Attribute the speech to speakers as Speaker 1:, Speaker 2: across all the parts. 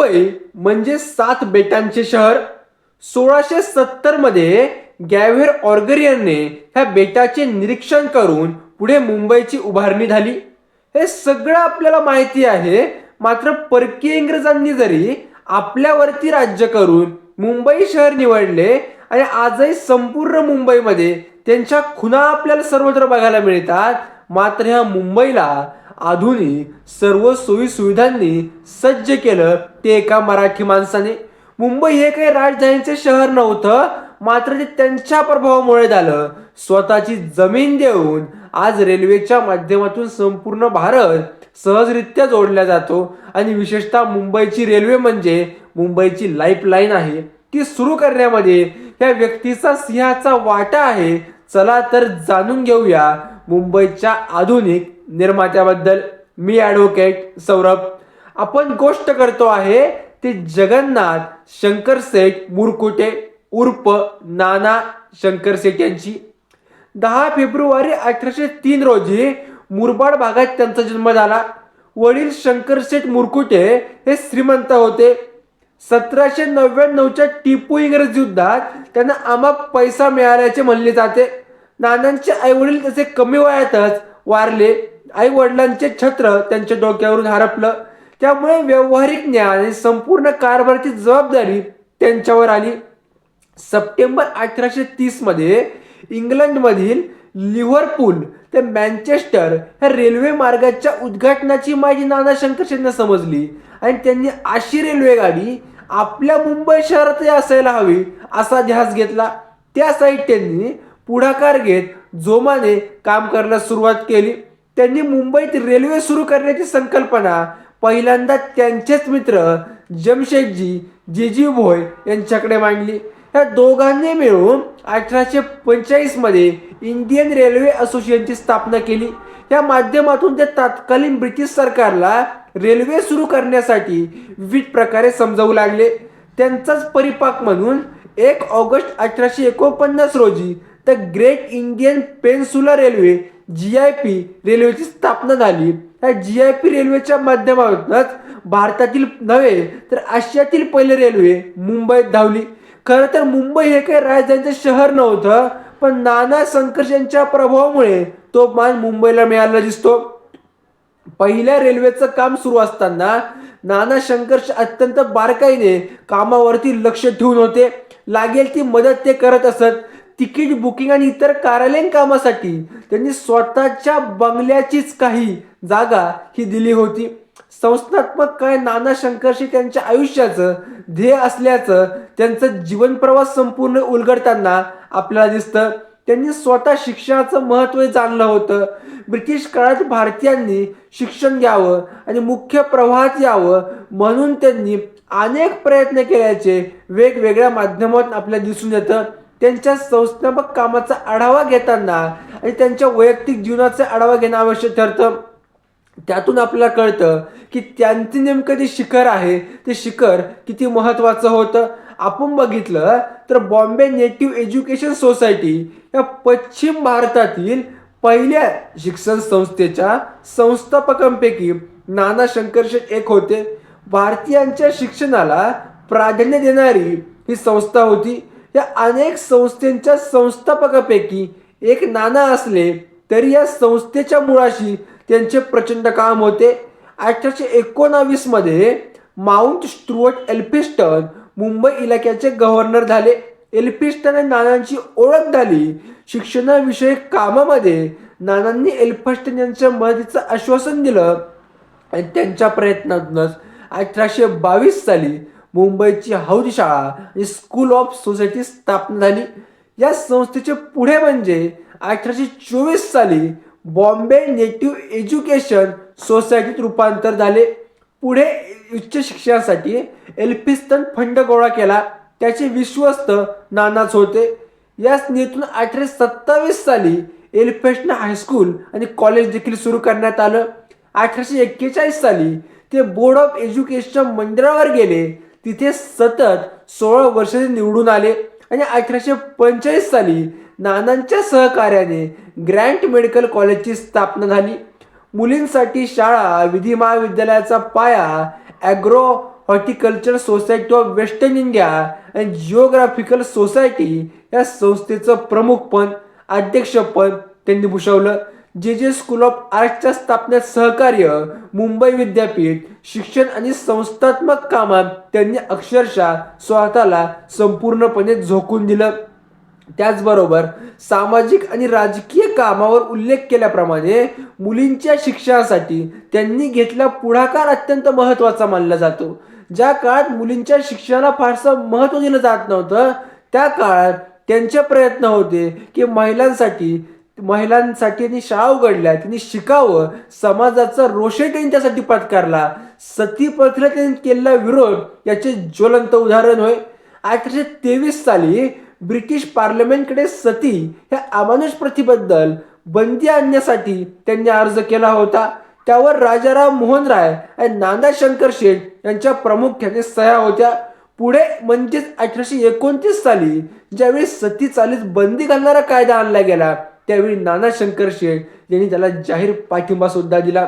Speaker 1: मुंबई म्हणजे 7 बेटांचे शहर. 1670 मध्ये गॅव्हेर ऑर्गरियनने ह्या बेटाचे निरीक्षण करून पुढे मुंबईची उभारणी झाली. हे सगळं आपल्याला माहिती आहे. मात्र परकीय इंग्रजांनी जरी आपल्यावरती राज्य करून मुंबई शहर निवडले आणि आजही संपूर्ण मुंबईमध्ये त्यांच्या खुणा आपल्याला सर्वत्र बघायला मिळतात. मात्र ह्या मुंबईला आधुनिक सर्व सोयी सुविधांनी सज्ज केलं ते एका मराठी माणसाने. मुंबई हे काही राजधानीचे शहर नव्हतं, मात्र ते त्यांच्या प्रभावामुळे झालं. स्वतःची जमीन देऊन आज रेल्वेच्या माध्यमातून संपूर्ण भारत सहजरित्या जोडला जातो आणि विशेषतः मुंबईची रेल्वे म्हणजे मुंबईची लाईफलाईन आहे. ती सुरू करण्यामध्ये या व्यक्तीचा सिंहाचा वाटा आहे. चला तर जाणून घेऊया मुंबईच्या आधुनिक निर्मात्याबद्दल. मी ॲडव्होकेट सौरभ. आपण गोष्ट करतो आहे ते जगन्नाथ शंकरसेठ मुरकुटे उर्फ नाना शंकरसेठ यांची. 10 फेब्रुवारी 1803 रोजी मुरबाड भागात त्यांचा जन्म झाला. वडील शंकरसेठ मुरकुटे हे श्रीमंत होते. 1799च्या टिपू इंग्रज युद्धात त्यांना अमाप पैसा मिळाल्याचे म्हणले जाते. नानांचे आई वडील तसे कमी वयातच वारले. आई वडिलांचे छत्र त्यांच्या डोक्यावरून हरपलं. त्यामुळे व्यावहारिक ज्ञान आणि संपूर्ण कारभाराची जबाबदारी त्यांच्यावर आली. सप्टेंबर 1830 मध्ये इंग्लंडमधील लिव्हरपूल ते मँचेस्टर ह्या रेल्वे मार्गाच्या उद्घाटनाची माहिती नाना शंकरसेठना समजली आणि त्यांनी अशी रेल्वेगाडी आपल्या मुंबई शहरातही असायला हवी असा ध्यास घेतला. त्यासाठी त्यांनी पुढाकार घेत जोमाने काम करायला सुरुवात केली. त्यांनी मुंबईत रेल्वे सुरू करण्याची संकल्पना पहिल्यांदा त्यांचेच मित्र जमशेदजी जीजीभोय यांच्याकडे मांडली. या दोघांनी मिळून 1845 मध्ये इंडियन रेल्वे असोसिएशनची स्थापना केली. या माध्यमातून ते तत्कालीन ब्रिटिश सरकारला रेल्वे सुरू करण्यासाठी विविध प्रकारे समजावू लागले. त्यांचाच परिपाक म्हणून 1 ऑगस्ट 1849 रोजी the great Indian peninsula railway GIP रेल्वेची स्थापना झाली. या GIP रेल्वेच्या माध्यमातूनच भारतातील नव्हे तर आशियातील पहिले रेल्वे मुंबईत धावली. खरं तर मुंबई हे काही राजधानीचे शहर नव्हतं, पण नाना शंकरसेठच्या प्रभावामुळे तो मान मुंबईला मिळाला दिसतो. पहिल्या रेल्वेचं काम सुरू असताना नाना शंकरसेठ अत्यंत बारकाईने कामावरती लक्ष ठेवून होते. लागेल ती मदत ते करत असत. तिकीट बुकिंग आणि इतर कार्यालयीन कामासाठी त्यांनी स्वतःच्या बंगल्याचीच काही जागा ही दिली होती. संस्थात्मक काय नाना शंकरसेठ त्यांच्या आयुष्याचं ध्येय असल्याचं त्यांचं जीवन प्रवास संपूर्ण उलगडताना आपल्याला दिसतं. त्यांनी स्वतः शिक्षणाचं महत्त्व जाणलं होतं. ब्रिटिश काळात भारतीयांनी शिक्षण घ्यावं आणि मुख्य प्रवाहात यावं म्हणून त्यांनी अनेक प्रयत्न केल्याचे वेगवेगळ्या माध्यमातून आपल्याला दिसून येतं. त्यांच्या संस्थात्मक कामाचा आढावा घेताना आणि त्यांच्या वैयक्तिक जीवनाचा आढावा घेणं आवश्यक ठरतं. त्यातून आपल्याला कळतं की त्यांचे नेमकं जे शिखर आहे ते शिखर किती महत्त्वाचं होतं. आपण बघितलं तर बॉम्बे नेटिव्ह एज्युकेशन सोसायटी या पश्चिम भारतातील पहिल्या शिक्षण संस्थेच्या संस्थापकांपैकी नाना शंकरसेठ एक होते. भारतीयांच्या शिक्षणाला प्राधान्य देणारी ही संस्था होती. या अनेक संस्थांच्या संस्थापकांपैकी एक नाना असले तरी या संस्थेच्या मुळाशी त्यांचे प्रचंड काम होते. 1819 मध्ये माउंट स्टुअर्ट एल्फिन्स्टन मुंबई इलाक्याचे गव्हर्नर झाले. एल्फिन्स्टन आणि नानांची ओळख झाली. शिक्षणाविषयक कामामध्ये नानांनी एल्फिन्स्टन यांच्या मदतीचं आश्वासन दिलं आणि त्यांच्या प्रयत्नातूनच 1822 साली मुंबईची हौद शाळा आणि स्कूल ऑफ सोसायटी स्थापना झाली. या संस्थेचे पुढे म्हणजे 1824 साली बॉम्बे नेटिव्ह एज्युकेशन सोसायटीत रूपांतर झाले. पुढे उच्च शिक्षणासाठी एल्फिन्स्टन फंड गोळा केला. त्याचे विश्वस्त नानाच होते. याच नीतीतून 1827 साली एल्फिन्स्टन हायस्कूल आणि कॉलेज देखील सुरू करण्यात आलं. 1841 साली ते बोर्ड ऑफ एज्युकेशनच्या मंडळावर गेले. तिथे सतत 16 वर्षे निवडून आले आणि 1845 साली नानांच्या सहकार्याने ग्रँट मेडिकल कॉलेजची स्थापना झाली. मुलींसाठी शाळा, विधी महाविद्यालयाचा पाया, agro horticulture society of western India and geographical society या संस्थेचं प्रमुखपद अध्यक्षपद त्यांनी भूषवलं. जे स्कूल ऑफ आर्टच्या स्थापनेत सहकार्य, मुंबई विद्यापीठ, शिक्षण आणि संस्थात्मक कामात त्यांनी अक्षरशः स्वतःला संपूर्णपणे झोकून दिलं. त्याचबरोबर सामाजिक आणि राजकीय कामावर उल्लेख केल्याप्रमाणे मुलींच्या शिक्षणासाठी त्यांनी घेतलेला पुढाकार अत्यंत महत्त्वाचा मानला जातो. ज्या काळात मुलींच्या शिक्षणाला फारसं महत्त्व दिलं जात नव्हतं, त्या काळात त्यांचे प्रयत्न होते की महिलांसाठी त्यांनी शाळा उघडल्या, त्यांनी शिकावं, समाजाचा रोषही त्यांनी त्यासाठी पत्करला. सती प्रथेला त्यांनी केलेला विरोध याचे ज्वलंत उदाहरण होय. 1823 साली ब्रिटिश पार्लमेंटकडे सती ह्या अमानुष प्रथेबद्दल बंदी आणण्यासाठी त्यांनी अर्ज केला होता. त्यावर राजाराम मोहन राय आणि नाना शंकर शेठ यांच्या प्रामुख्याने सह्या होत्या. पुढे म्हणजेच 1829 साली ज्यावेळी सती चालीस बंदी घालणारा कायदा आणला गेला, त्यावेळी नाना शंकर शेठ यांनी त्याला जाहीर पाठिंबा सुद्धा दिला.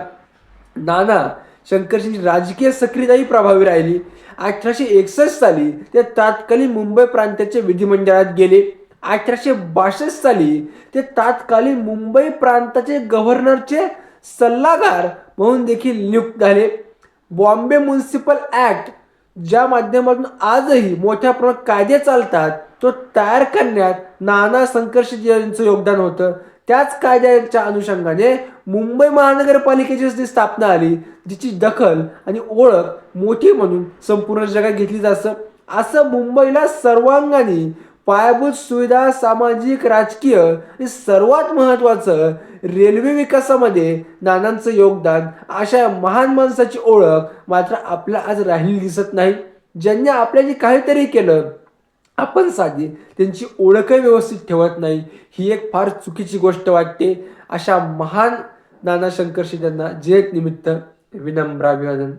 Speaker 1: नाना शंकरशेठची राजकीय सक्रियताही प्रभावी राहिली. 1861 साली ते तत्कालीन मुंबई प्रांताच्या विधिमंडळात गेले. 1862 साली ते तत्कालीन मुंबई प्रांताचे गव्हर्नरचे सल्लागार म्हणून देखील नियुक्त झाले. बॉम्बे म्युनिसिपल ऍक्ट, ज्या माध्यमातून आजही मोठ्या प्रमाणात कायदे चालतात, तो तयार करण्यात नाना शंकरशेठ यांचं योगदान होतं. त्याच कायद्याच्या अनुषंगाने मुंबई महानगरपालिकेची जी स्थापना आली, जिची दखल आणि ओळख मोठी म्हणून संपूर्ण जगात घेतली जातं. असं मुंबईला सर्वांगाने पायाभूत सुविधा, सामाजिक, राजकीय आणि सर्वात महत्त्वाचं रेल्वे विकासामध्ये नानांचं योगदान, अशा महान माणसाची ओळख मात्र आपल्या आज राहिली दिसत नाही. ज्यांनी आपल्याला काहीतरी केलं, आपण साधी त्यांची ओळखही व्यवस्थित ठेवत नाही, ही एक फार चुकीची गोष्ट वाटते. अशा महान नाना शंकरशेठ यांना जयंती निमित्त विनम्र अभिवादन.